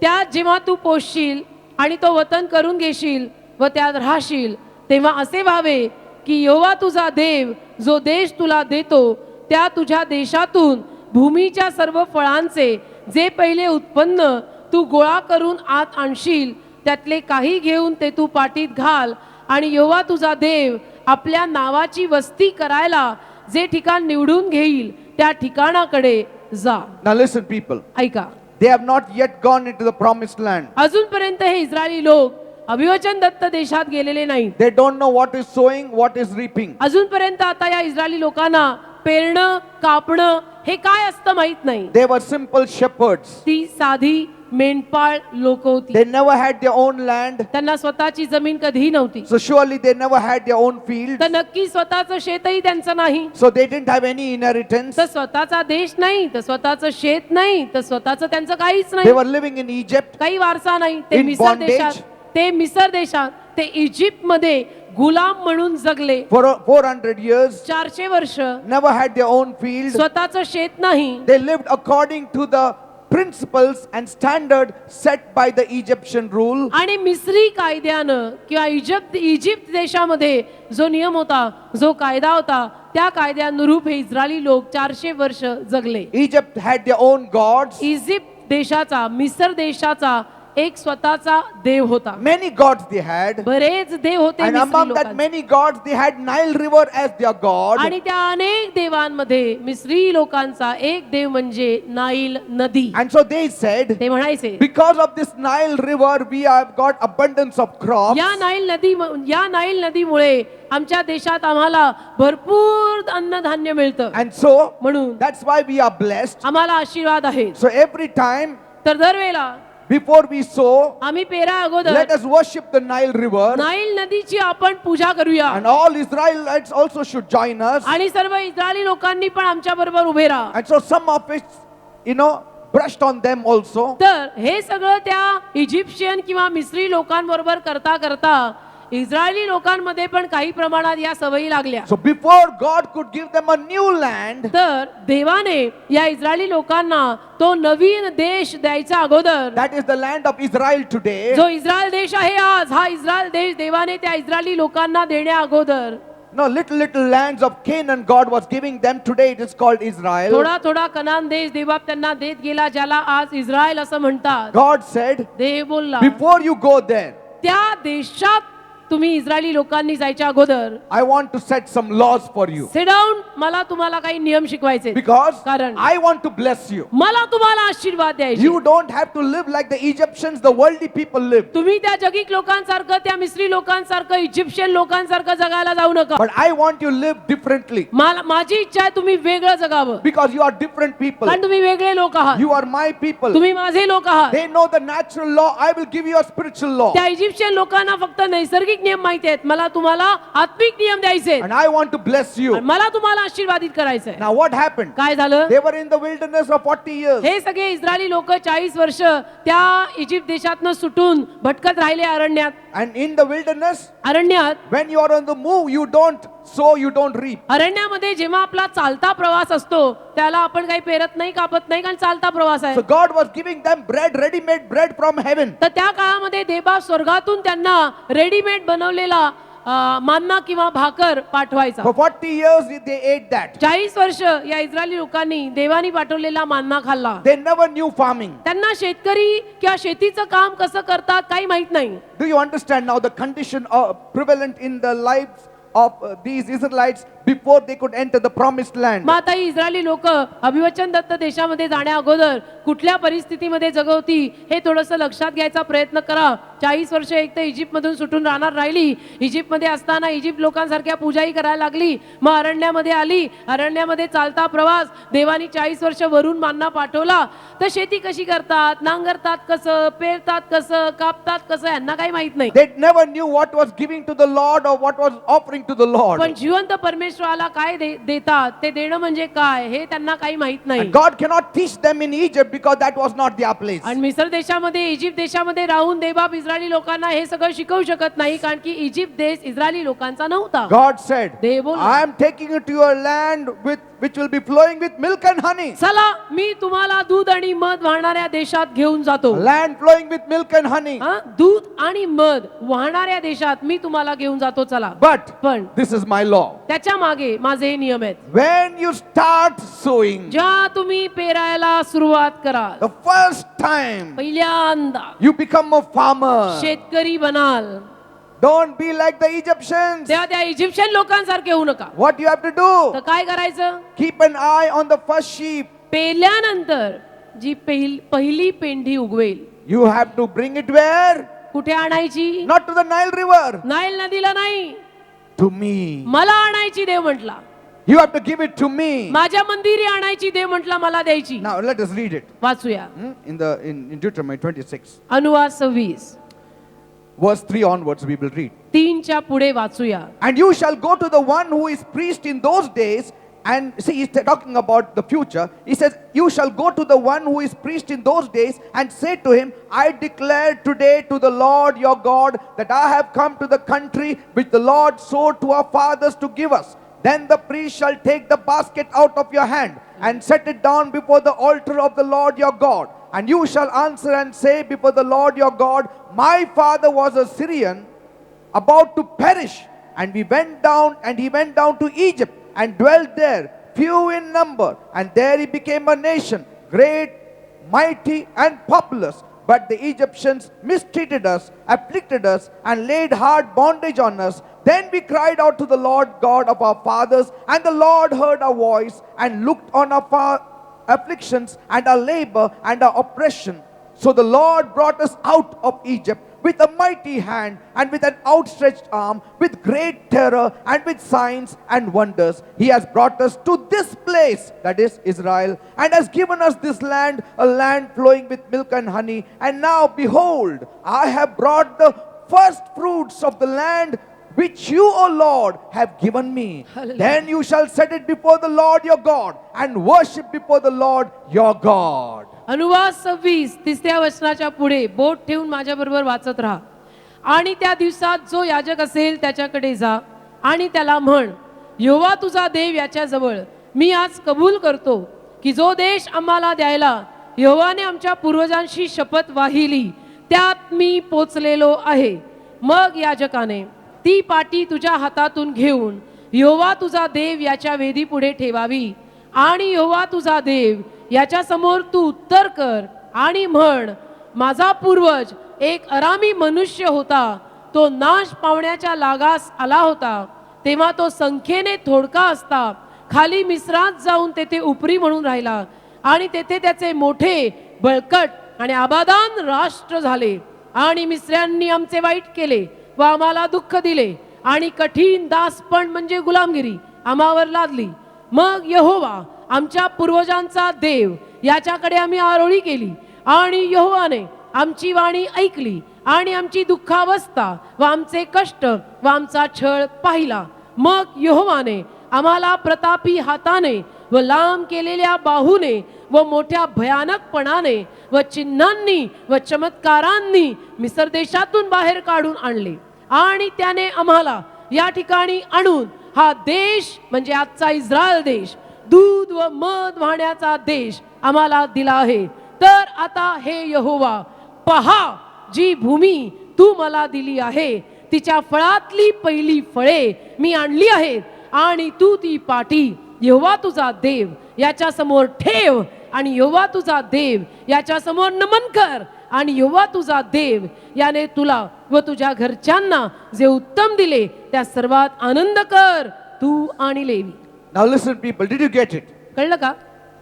त्यात जेव्हा तू पोसशील आणि तो वतन करून घेशील व त्यात राहशील, तेव्हा असे व्हावे की यहोवा तुझा देव जो देश तुला देतो, त्या तुझ्या देशातून भूमीच्या सर्व फळांचे जे पहिले उत्पन्न तू गोळा करून आत आणशील, त्यातले काही घेऊन ते तू पाटीत घाल, आणि यहोवा तुझा देव आपल्या नावाची वस्ती करायला जे ठिकाण निवडून घेईल त्या ठिकाणाकडे जा. Now listen, people. ऐका, They have not yet gone into the promised land. अजूनपर्यंत हे इस्रायली लोक अभिवचन दत्त देशात गेलेले नाहीत. They don't know what is sowing, what is reaping. अजूनपर्यंत आता या इस्रायली लोकांना पेरणं कापणं हे काय असतं माहित नाही. They were simple shepherds. ती साधी मेंढपाळ लोक होती. They never had their own land. त्यांना स्वतःची जमीन कधीही नव्हती. So surely they never had their own fields. तर नक्की स्वतःचं शेतही त्यांचं नाही. So they didn't have any inheritance. तर स्वतःचा देश नाही, तर स्वतःचं शेत नाही, तर स्वतःचं त्यांचं काहीच They नाही. were living in Egypt. काही वारसा नाही. ते In मिसर bondage. देशात, ते मिसर देशात, ते इजिप्त मध्ये गुलाम म्हणून जगले For 400 years, 400 वर्ष. never had their own field. स्वतःचं शेत नाही. They lived according to the principles and standard set by the Egyptian rule. आणि मिस्री कायद्यानं किंवा इजिप्त देशामध्ये जो नियम होता, जो कायदा होता, त्या कायद्यानुरूप हे इस्रायली लोक 400 वर्ष जगले. Egypt had their own gods. Egypt देशाचा, मिसर देशाचा एक स्वतःचा देव होता. Many gods they had. बरेच देव होते And मिस्री among that लोकांचे. many gods, they had Nile River as their god. आणि त्या अनेक देवांमध्ये मिस्री लोकांचा एक देव म्हणजे नाईल नदी. And so they said, ते म्हणायचे, because of this Nile River, we have got abundance of crops. या नाईल नदीमुळे आमच्या देशात आम्हाला भरपूर अन्नधान्य मिळतं. And so, म्हणून that's why we are blessed. आम्हाला आशीर्वाद आहे. So every time, तर दरवेळेला before we sow, आम्ही पेरा अगोदर let us worship the Nile River. Nile नदीची आपण पूजा करूया. And all Israelites also should join us. आणि सर्व इस्रायली लोकांनी पण आमच्या बरोबर उभे राहा. And so some of it, brushed on them also. तर हे सगळं त्या इजिप्शियन किंवा मिस्री लोकांबरोबर करता करता इस्रायली लोकांमध्ये पण काही प्रमाणात या सवयी लागल्या. So before God could give them a new land, तर देवाने या इस्रायली लोकांना तो नवीन देश द्यायचा अगोदर, that is the land of Israel today. जो इस्रायल देश आहे आज, हा इस्रायल देश देवाने त्या इस्रायली लोकांना देण्या अगोदर No, little lands of Canaan God was giving them. Today it is called Israel. थोडा थोडा कनान देश देवा त्यांना देत गेला, ज्याला आज इस्रायल असं म्हणतात. God said, देव बोलला, before you go there, त्या देशात तुम्ही इस्रायली लोकांनी जायच्या अगोदर I want to set some laws for you. Sit down, मला तुम्हाला काही नियम शिकवायचे. Because कारण I want to bless you. मला तुम्हाला आशीर्वाद द्यायचे. You don't have to live like the Egyptians, the worldly people live. तुम्ही त्या जगिक लोकांसारखं, त्या मिस्री लोकांसारखं, इजिप्शियन लोकांसारखं जगायला जाऊ नका. But I want you to live differently. माझी इच्छा आहे तुम्ही वेगळं जगावं. Because you are different people. कारण तुम्ही वेगळे लोक आहात. You are my people. तुम्ही माझे लोक आहात. They know the natural law. I will give you a spiritual law. त्या इजिप्शियन लोकांना फक्त नैसर्गिक नियम माहिती आहेत. मला तुम्हाला आत्मिक नियम द्यायचे. And I want to bless you. मला तुम्हाला आशीर्वादित करायचंय. Now what happened? काय झालं? They were in the wilderness for 40 years. हे सगळे इस्रायली लोक 40 वर्ष त्या इजिप्त देशातनं सुटून भटकत राहिले अरण्यात. And in the wilderness, अरण्यात when you are on the move, you don't sow, you don't reap. अरण्यामध्ये जेव्हा आपला चालता प्रवास असतो, त्याला आपण काही पेरत नाही, कापत नाही, कारण चालता प्रवास आहे. So God was giving them bread, ready-made bread from heaven. तर त्या काळामध्ये देवा स्वर्गातून त्यांना रेडीमेड बनवलेला मान्ना किंवा भाकर पाठवायचा. For 40 years they ate that. 40 वर्ष या इस्रायली लोकांनी देवानी पाठवलेला मान्ना खाल्ला. They never knew farming. त्यांना शेतकरी किंवा शेतीचं काम कसं करतात काही माहित नाही. Do you understand now the condition prevalent in the lives of these Israelites before they could enter the promised land? मग आता ही इस्रायली लोक अभिवचन दत्त देशामध्ये जाण्या अगोदर कुठल्या परिस्थितीमध्ये जगवती हे थोडंसं लक्षात घ्यायचा प्रयत्न करा. 40 वर्ष एक तर इजिप्त मधून सुटून राहणार राहिली. इजिप्त मध्ये असताना इजिप्त लोकांसारख्या पूजाही करायला लागली. मग अरण्यामध्ये आली. अरण्यामध्ये चालता प्रवास. देवानी 40 वर्ष वरून मान्ना पाठवला. तर शेती कशी करतात, नांगरतात कसं, पेरतात कसं, कापतात कसं, यांना काही माहित नाही. They never knew what was giving to the Lord or what was offering to the Lord. पण जिवंत परमेश्वराला काय देतात, ते देणं म्हणजे काय हे त्यांना काही माहित नाही. And God cannot teach them in Egypt because that was not their place. आणि मिस्र देशामध्ये, इजिप्त देशामध्ये राहून देवबाप इस्रायली लोकांना हे सगळं शिकवू शकत नाही, कारण की इजिप्त देश इस्रायली लोकांचा नव्हता. God said, देव बोलला, I am taking you to your land which will be flowing with milk and honey. चला मी तुम्हाला दूध आणि मध वाहणाऱ्या देशात घेऊन जातो. Land flowing with milk and honey. दूध आणि मध वाहणाऱ्या देशात मी तुम्हाला घेऊन जातो. चला. But पण this is my law. त्याच्या मागे माझे हे नियम आहेत. When you start sowing, ज्या तुम्ही पेरायला सुरुवात करा, the first time पहिल्यांदा you become a farmer, शेतकरी बनाल. don't be like the Egyptians. तेव्हा त्या इजिप्शियन लोकांसारखे होऊ नका. What you have to तर do? काय करायचं? Keep an eye on the first sheep. पेल्यानंतर जी पहिली पेंढी उगवेल, You have to bring it where? कुठे आणायची? Not to the Nile River. Nile नदीला नाही, To me. मला आणायची. देव म्हटला You have to give it to me. माझ्या मंदिरी आणायची. देव म्हटला मला द्यायची. Now let us read it. वाचूया. In Deuteronomy 26, अनुवाद 26 verse 3 onwards, we will read. 3च्या पुढे वाचूया. And you shall go to the one who is priest in those days. And see, he's talking about the future. He says, you shall go to the one who is priest in those days and say to him, I declare today to the Lord your God that I have come to the country which the Lord swore to our fathers to give us. Then the priest shall take the basket out of your hand and set it down before the altar of the Lord your God. And you shall answer and say before the Lord your God, my father was a Syrian about to perish. And he went down to Egypt and dwelt there, few in number. And there he became a nation, great, mighty, and populous. But the Egyptians mistreated us, afflicted us, and laid hard bondage on us. Then we cried out to the Lord God of our fathers, and the Lord heard our voice and looked on our afflictions and our labor and our oppression. So the Lord brought us out of Egypt with a mighty hand and with an outstretched arm, with great terror and with signs and wonders. He has brought us to this place, that is Israel, and has given us this land, a land flowing with milk and honey. And now behold, I have brought the first fruits of the land which you, O Lord, have given me. Hallelujah. Then you shall set it before the Lord your God and worship before the Lord your God. अनुवाद 26 3ऱ्या वचनाच्या पुढे बोट ठेवून माझ्या बरोबर वाचत राहा. आणि त्या दिवसात जो याजक असेल त्याच्याकडे जा आणि त्याला म्हण, यहोवा तुझा देव याच्याजवळ मी आज कबूल करतो की जो देश आम्हाला द्यायला यहोवाने आमच्या पूर्वजांशी शपथ वाहिली त्यात मी पोचलेलो आहे. मग याजकाने ती पाटी तुझ्या हातातून घेऊन यहोवा तुझा देव याच्या वेदी पुढे ठेवावी आणि यहोवा तुझा देव याच्या समोर तू उत्तर कर आणि म्हण, माझा पूर्वज एक अरामी मनुष्य होता, तो नाश पावण्याच्या लागास आला होता, तेव्हा तो संख्येने थोडका असता खाली मिस्रात जाऊन तेथे उपरी म्हणून राहिला आणि तेथे त्याचे मोठे बळकट आणि आबादान राष्ट्र झाले. आणि मिस्र्यांनी आमचे वाईट केले व आम्हाला दुःख दिले आणि कठीण दासपण म्हणजे गुलामगिरी आम्हावर लादली. मग यहोवा आमच्या पूर्वजांचा देव याच्याकडे आम्ही आरोळी केली आणि यहोवाने आमची वाणी ऐकली आणि आमची दुःखावस्था व आमचे कष्ट व आमचा छळ पाहिला. मग यहोवाने आम्हाला प्रतापी हाताने व लांब केलेल्या बाहूने व मोठ्या भयानकपणाने व चिन्हांनी व चमत्कारांनी मिस्र देशातून बाहेर काढून आणले आणि त्याने आम्हाला या ठिकाणी आणून हा देश म्हणजे आजचा इस्रायल देश, दूध व मध वाहण्याचा देश आम्हाला दिला आहे. तर आता हे यहोवा पहा, जी भूमी तू मला दिली आहे तिच्या फळातली पहिली फळे मी आणली आहेत आणि तू ती पाटी यहोवा तुझा देव याच्या समोर ठेव आणि यहोवा तुझा देव याच्या समोर नमन कर आणि यहोवा तुझा देव याने तुला व तुझ्या घरच्यांना जे उत्तम दिले त्या सर्वात आनंद कर तू आणि levy. Now listen, people, did you get it? कळलं का?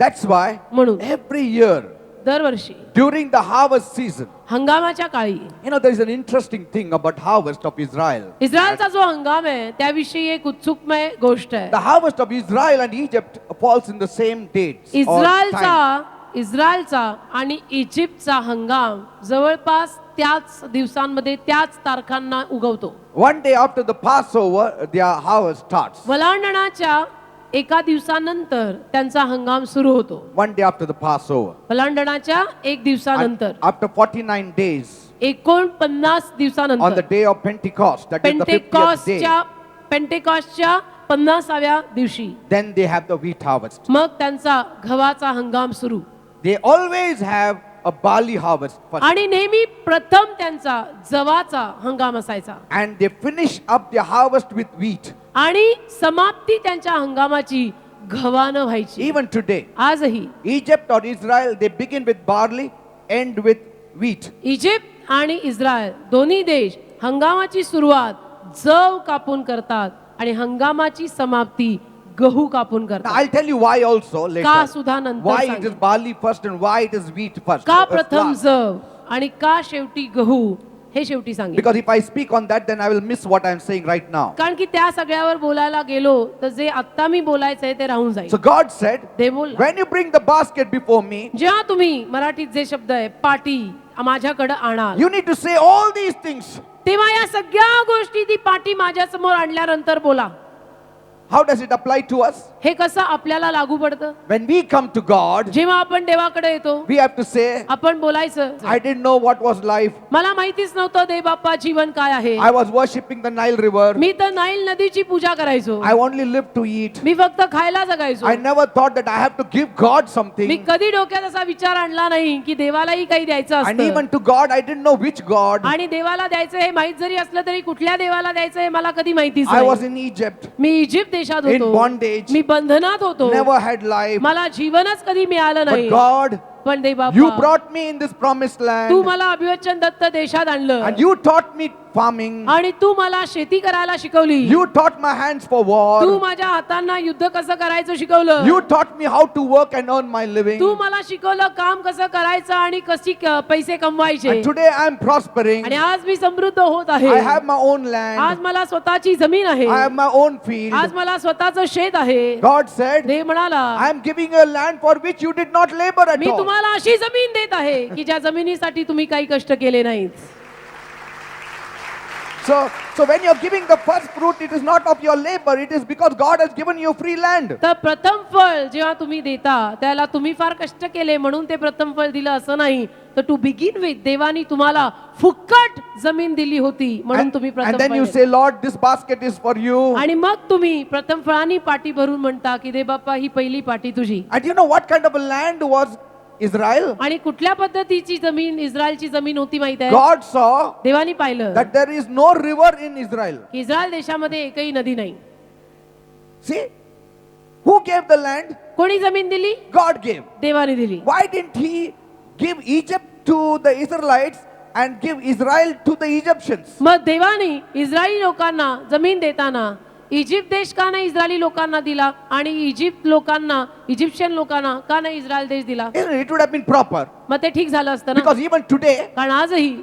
That's why म्हणून every year दरवर्षी during the harvest season, हंगामाच्या काळी there is an interesting thing about harvest of Israel. इस्रायलचा जो हंगाम आहे त्याविषयी एक उत्सुकमय गोष्ट आहे. The harvest of Israel and Egypt falls in the same dates. or time. इस्रायलचा आणि इजिप्तचा हंगाम जवळपास त्याच दिवसांमध्ये त्याच तारखांना उगवतो. One day after the Passover, their harvest starts. वलांडणाच्या एका दिवसानंतर त्यांचा हंगाम सुरू होतो. One day after the Passover. वलांडणाच्या एक दिवसानंतर After 49 days, 49 on दिवसानंतर the day of Pentecost, that is the 50th day, पेंटेकॉस्टच्या 50व्या दिवशी then they have the wheat harvest. मग त्यांचा गव्हाचा हंगाम सुरू. They always have a barley harvest first. आणि नेहमी प्रथम त्यांचा जवाचा हंगाम असायचा And they finish up their harvest with wheat. आणि समाप्ती त्यांच्या हंगामाची गव्हानं व्हायची. Even today, आजही Egypt or Israel, they begin with barley, end with wheat. Egypt आणि इस्रायल दोन्ही देश हंगामाची सुरुवात जव कापून करतात आणि हंगामाची समाप्ती गहू कापून Now, करतात. I'll tell you why also later. का सुद्धा नंतर Why it सांगेन. is barley first and why it is wheat first. का That's प्रथम last. जव आणि का शेवटी गहू हे शेवटी सांगेन. Because if I speak on that, then I will miss what I'm saying right now. कारण की त्या सगळ्यावर बोलायला गेलो तर जे आता मी बोलायचंय ते राहून जाईल. So God said, ते बोल when you bring the basket before me, जेव्हा तुम्ही मराठीत जे शब्द आहे पाटी माझ्याकडे आणाल you need to say all these things. तेव्हा या सगळ्या गोष्टी ती पाटी माझ्या समोर आणल्यानंतर बोला. How does it apply to us? हे कसं आपल्याला लागू पडतं? When we come to God, जेव्हा आपण देवाकडे येतो we have to say, आपण बोलायचं I didn't know what was life. मला माहितीच नव्हतं देव बाप्पा जीवन काय आहे. I was worshipping the Nile River. मी तर नाईल नदीची पूजा करायचो. I only lived to eat. मी फक्त खायला जगायचो. I never thought that I have to give God me something. कधी डोक्यात असा विचार आणला नाही की देवालाही काही द्यायचं And असतं. even to God, I didn't know which God. आणि देवाला द्यायचं हे माहित जरी असलं तरी कुठल्या देवाला द्यायचं हे मला कधी माहितीच I was नाही. in Egypt, मी इजिप्त देशात in होतो. bondage, मी बंधनात होतो. never had life. मला जीवनच कधी मिळालं But नाही. God, पण देव you Bappa brought me in this promised Tu land. मला अभिवचन दत्त देशात आणलं And you taught me farming. आणि तू मला शेती करायला शिकवली. You taught my hands for Tu war. माझ्या हातांना युद्ध कसं करायचं शिकवलं. You taught me how to work and earn my living. तू मला शिकवलं काम कसं करायचं आणि कशी पैसे कमवायचे. And today I am prospering. आणि आज मी समृद्ध होत आहे. I have my own आज land. मला स्वतःची जमीन आहे. I have my own field. आज मला स्वतःचं शेत आहे. God said, देव म्हणाला I am giving you a land for which you did not labor at me all. तुम्हाला अशी जमीन देत आहे की ज्या जमिनीसाठी तुम्ही काही कष्ट केले नाहीत. So when you're giving the first fruit, it is not of your labor, it is because God has given you free land. तर प्रथम फळ जेव्हा तुम्ही देता त्याला तुम्ही फार कष्ट केले म्हणून ते प्रथम फळ दिलं असं नाही. तर टू बिगिन विथ देवानी तुम्हाला फुक्कट जमीन दिली होती म्हणून तुम्ही And प्रथम then फळ you देता. say, Lord, this basket is for you. आणि मग तुम्ही प्रथम फळांनी पाटी भरून म्हणता की दे बाप्पा ही पहिली पाटी तुझी. And you know what kind of a land was Israel? आणि कुठल्या पद्धतीची जमीन इस्रायलची जमीन होती माहित आहे. God saw देवानी पाहिलं that there is no river in Israel. की इस्रायल देशामध्ये एकही नदी नाही. See? Who gave the land? कोणी जमीन दिली? God gave. देवाने दिली. Why didn't he give Egypt to the Israelites and give Israel to the Egyptians? मग देवाने इस्रायली लोकांना जमीन देताना इजिप्त देश का नाही इस्रायली लोकांना दिला आणि इजिप्त लोकांना इजिप्शियन लोकांना का नाही इस्रायल देश दिला. It would have been proper. मग ते ठीक झालं असतं ना. Because even today, कारण आजही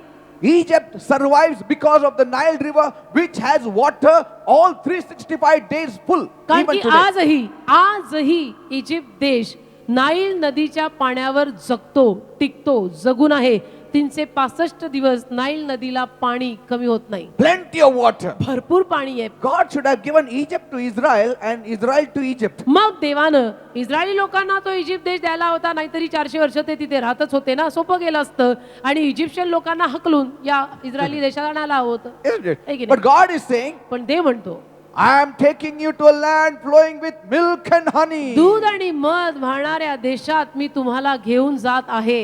Egypt survives because of the Nile River, which has water all 365 days full. कारण Even की today. आजही इजिप्त देश नाईल नदीच्या पाण्यावर जगतो टिकतो जगून आहे. 365 दिवस नाईल नदीला पाणी कमी होत नाही. Plenty of water. भरपूर पाणी आहे. God should have given Egypt to Israel and Israel to Egypt. मग देवानं इस्रायली लोकांना तो इजिप्त देश द्यायला होता. नाहीतरी 400 वर्ष ते तिथे राहतच होते ना. सोपं गेलं असतं आणि इजिप्शियन लोकांना हकलून या इस्रायली देशात आणायला हवं होतं. Isn't it? है की But नाही? God is saying, पण देव म्हणतो I am taking you to a land flowing with milk and honey. दूध आणि मध वाहणाऱ्या देशात मी तुम्हाला घेऊन जात आहे.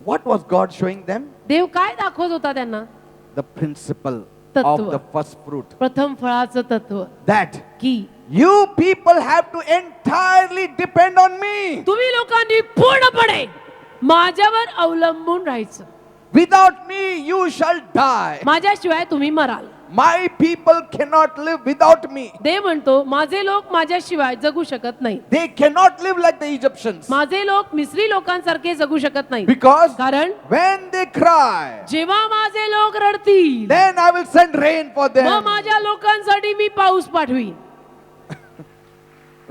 What was God showing them? देव काय दाखवत होता त्यांना? the principle तत्व. of the first fruit. प्रथम फळाचं तत्व That की you people have to entirely depend on me. तुम्ही लोकांनी पूर्णपणे माझ्यावर अवलंबून राहायचं. Without me, you shall die. माझ्याशिवाय तुम्ही moral. My people cannot live without me. देव म्हणतो माझे लोक माझ्याशिवाय जगू शकत नाही. They cannot live like the Egyptians. माझे लोक मिस्री लोकांसारखे जगू शकत नाही. Because कारण when they cry, जेव्हा माझे लोक रडतील then I will send rain for मग them. माझ्या लोकांसाठी मी पाऊस पाठवीन.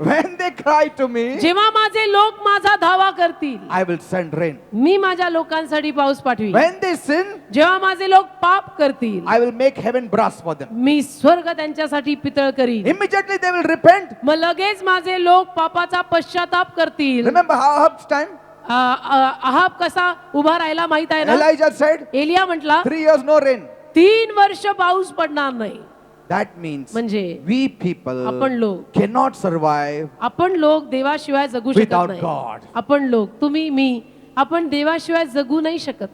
When they cry to me, जेव्हा माझे लोक माझा धावा करतील I will send rain. मी माझ्या लोकांसाठी पाऊस पाठवीन. When they sin, जेव्हा माझे लोक पाप करतील I will make heaven brass for them. मी स्वर्ग त्यांच्यासाठी पितळ करीन. Immediately they will repent. मग लगेच माझे लोक पापाचा पश्चाताप करतील. Remember Ahab's time? अहाब कसा उभा राहिला माहित आहे ना. Elijah said, एलिया म्हटला 3 years no rain. 3 वर्ष पाऊस पडणार नाही. That means म्हणजे we people आपण लोक cannot survive आपण लोक देवाशिवाय जगू शकत without नाही. God. आपण लोक तुम्ही मी आपण देवाशिवाय जगू नाही शकत.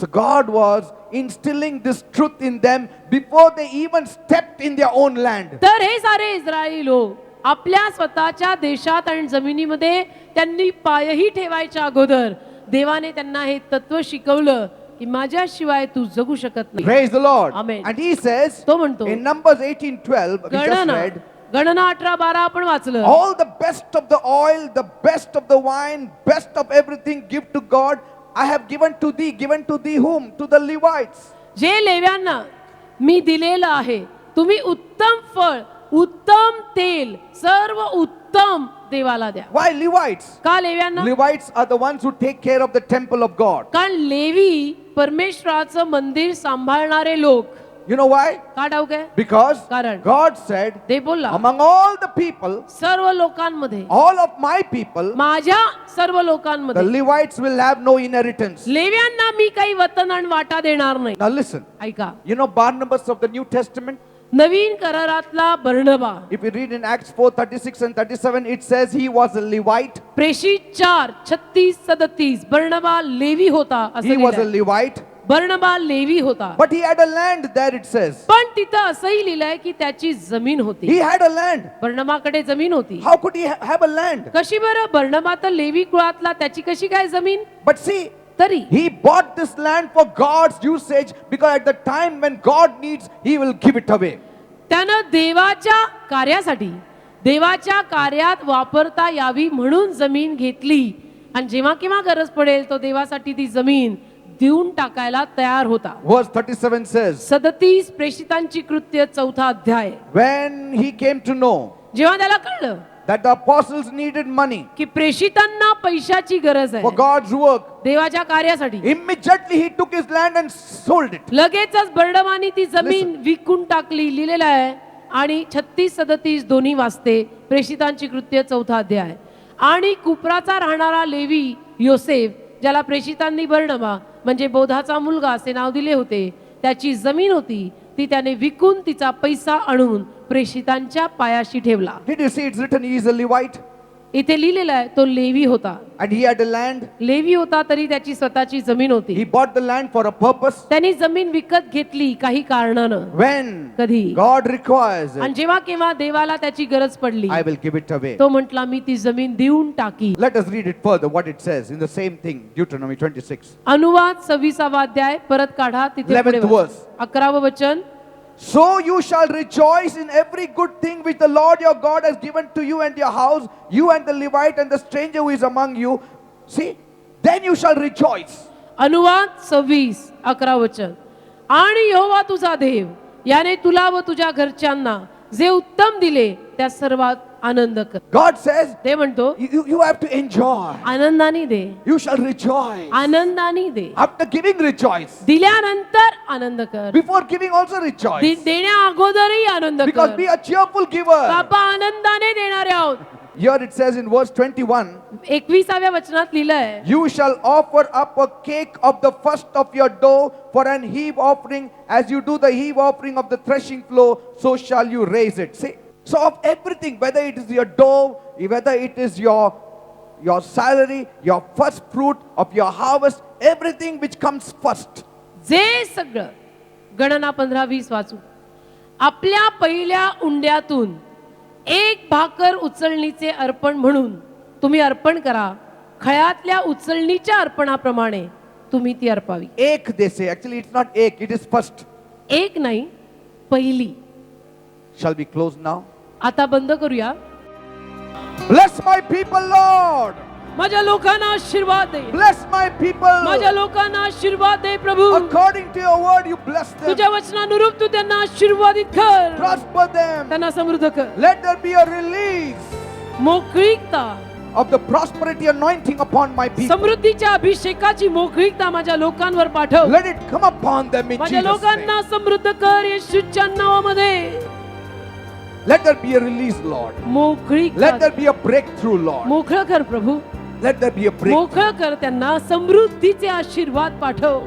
So God was instilling this truth in them before they even stepped in their own land. तर हे सारे इस्रायली लोक आपल्या स्वतःच्या देशात आणि जमिनीमध्ये त्यांनी पायही ठेवायच्या अगोदर देवाने त्यांना हे तत्व शिकवलं की माझ्याशिवाय तू जगू शकत नाही. Praise the Lord. Amen. And he says तो म्हणतो in Numbers 18:12, we just गणना read, गणना 18:12 आपण वाचलं. all the best of the oil, the best of the wine, best of everything give to God. I have given to thee. Given to thee whom? To the Levites. जे लेव्यांना मी दिलेलं आहे तुम्ही उत्तम फळ उत्तम तेल सर्व उत्तम देवाला द्या. Why Levites? का लेव्यांना? Levites are the ones who take care of the temple of God. कारण लेवी परमेश्वराचं मंदिर सांभाळणारे लोक. You know why? का ठाऊक आहे? Because कारण God said, ते बोलला among all the people, सर्व लोकांमध्ये all of my people, माझ्या सर्व the लोकांमध्ये Levites will have no inheritance. लेव्यांना मी काही वतन आणि वाटा देणार नाही. Now listen, ऐका you know Barnabas of the New Testament? Naveen करारातला बर्नबा If you read in Acts 4:36 and 37, it says he was a Levite. प्रेषित 4:36-37 बर्नबा लेवी होता असं He was a लिहिलंय. Levite, बर्नबा लेवी होता. but he had a land there, it says. पण तिथं असंही लिहिलंय की त्याची जमीन होती. He had a land. बर्नबाकडे जमीन होती. How could he have a land? कशी बरं बर्नबा तर लेवी कुळातला त्याची कशी काय जमीन? But see, तरी he bought this land for God's usage because at the time when God needs, he will give it away. त्यानं देवाच्या कार्यासाठी देवाच्या कार्यात वापरता यावी म्हणून जमीन घेतली आणि जेव्हा केव्हा गरज पडेल तो देवासाठी ती जमीन देऊन टाकायला तयार होता. Verse 37 says, 37 प्रेषितांची कृत्य 4 अध्याय. when he came to know जेव्हा त्याला कळलं that the apostles needed money की प्रेषितांना पैशाची गरज for आहे God's work, देवाच्या कार्यासाठी immediately he took his land and sold it. लगेचच बर्नबाने ती जमीन विकून टाकली लिहिलेलं आहे. आणि 36-37 दोन्ही वाचते प्रेषितांची कृत्य 4 अध्याय. आणि कुपराचा राहणारा लेवी योसेफ ज्याला प्रेषितांनी बर्नबा म्हणजे बोधाचा मुलगा असे नाव दिले होते त्याची जमीन होती ती त्याने विकून तिचा पैसा आणून प्रेषितांच्या पायाशी ठेवला. Did you see it's written he is a Levite इथे लिहिलेलं आहे तो लेवी होता. and he had a land? लेवी होता तरी त्याची स्वतःची जमीन He होती. bought the land for a purpose. त्यांनी जमीन विकत घेतली काही कारणानं. When कधी God requires आणि it, जेव्हा केव्हा देवाला त्याची गरज पडली I will give it away. तो म्हटला मी ती जमीन देऊन टाकी. Let us read it further, what it says in the same thing, Deuteronomy 26. अनुवाद 26 अध्याय परत काढा तिथे 11th पुढे verse. 11वं वचन. So you shall rejoice in every good thing which the Lord your God has given to you and your house, you and the Levite and the stranger who is among you. See, then you shall rejoice. अनुवाद 26:11 वचन. आणि यहोवा तुझा देव याने तुला व तुझ्या घरच्यांना जे उत्तम दिले त्या सर्वात आनंद कर. God says, ते म्हणतो you have to enjoy. आनंदाने दे. You shall rejoice. आनंदाने दे. After giving, rejoice. दिल्यानंतर आनंद कर. Before giving, also rejoice. देण्या अगोदरही आनंद Because कर. be a cheerful giver. बापा आनंदाने देणारे आहोत. Here it says in verse 21, 21व्या वचनात लिहिलंय you shall offer up a cake of the first of your dough for an heave offering, as you do the heave offering of the threshing floor, so shall you raise it. See, so of everything, whether it is your dough, whether it is your salary, your first fruit of your harvest, everything which comes first. जे सगळं गणना 15-20 वाचू. आपल्या पहिल्या उंड्यातून एक भाकर उचलणीचे अर्पण म्हणून तुम्ही अर्पण करा. खळ्यातल्या उचलणीच्या अर्पणाप्रमाणे तुम्ही ती अर्पावी. Ek, they say. Actually, it's not ek, it is first. एक नाही, पहिली. Shall we close now? आता बंद करूया. Bless my people, Lord. माझ्या लोकांना आशीर्वाद दे. Bless my people. माझ्या लोकांना आशीर्वाद दे प्रभू. According to your word, you bless them. तुझ्या वचनानुरूप तू त्यांना आशीर्वादित कर. Prosper them. त्यांना समृद्ध कर. Let there be a release मोकळीकता, of the prosperity anointing upon my people. समृद्धीच्या अभिषेकाची मोकळीकता माझ्या लोकांवर पाठव. Let it come upon them in माझ्या Jesus' name. लोकांना समृद्ध कर येशूच्या नावामध्ये. Let there be a release, Lord. मोकळीकता, Let there be a breakthrough, Lord. मोकळं कर प्रभू. Let there be a breakthrough. मोकळं कर, त्यांना समृद्धीचे आशीर्वाद पाठव.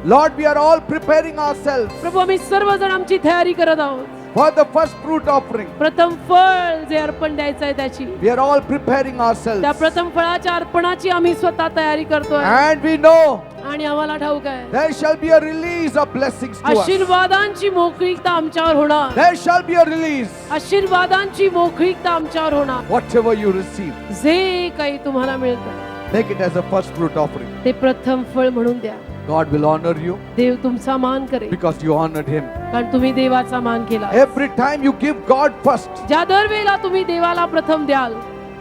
Lord, we are all preparing ourselves प्रभू आम्ही सर्वजण आमची तयारी करत आहोत. for the first fruit offering. प्रथम फळ जे अर्पण द्यायचं आहे त्याची, We are all preparing ourselves. त्या प्रथम फळाच्या अर्पणाची आम्ही स्वतः तयारी करतोय. And we know आणि आम्हाला ठाऊक आहे there shall be a release of blessings to us. आशीर्वादांची मोकळीकता आमच्यावर होणार. There shall be a release. आशीर्वादांची मोकळीकता आमच्यावर होणार. Whatever you receive, जे काही तुम्हाला मिळतं take it as a first fruit offering. ते प्रथम फळ म्हणून द्या. God will honor you देव तुमचा मान करेल, because you honored Him. कारण तुम्ही देवाचा मान केला. Every time you give God first, ज्या दरवेळेला तुम्ही देवाला प्रथम द्याल,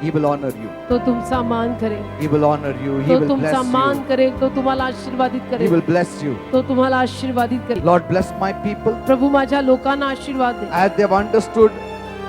He will honor you. तो तुमचा मान करेल. He will honor you. He तो will तुमचा bless मान you. करेल. तो तुम्हाला आशीर्वादित He करेल. will bless you. तो तुम्हाला आशीर्वादित करेल. Lord, bless my people प्रभू माझ्या लोकांना आशीर्वाद दे. as they've understood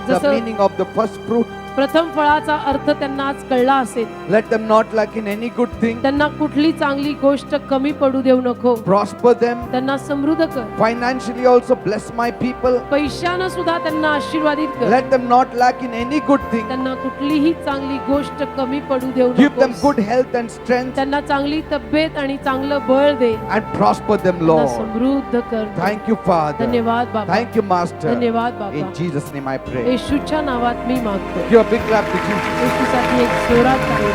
the जसं- meaning of the first fruit. प्रथम फळाचा अर्थ त्यांना आज कळला असेल. Let them not lack in any good thing. त्यांना कुठली चांगली गोष्ट कमी पडू देऊ नको. Prosper them. त्यांना समृद्ध कर. Financially also bless my people. पैशानं सुद्धा त्यांना आशीर्वादित कर. Let them not lack in any good thing. त्यांना कुठलीही चांगली गोष्ट कमी पडू देऊ Give them नको. good health and strength त्यांना चांगली तब्येत आणि चांगलं बळ दे. and prosper them, त्यांना Lord. समृद्ध कर. Thank you, Father. धन्यवाद बाबा. Thank you, Master. धन्यवाद बाबा. In Jesus' name I pray. येशूच्या नावात मी मागतो. Give a big clap to Jesus. येशूसाठी एक जोरात ताली.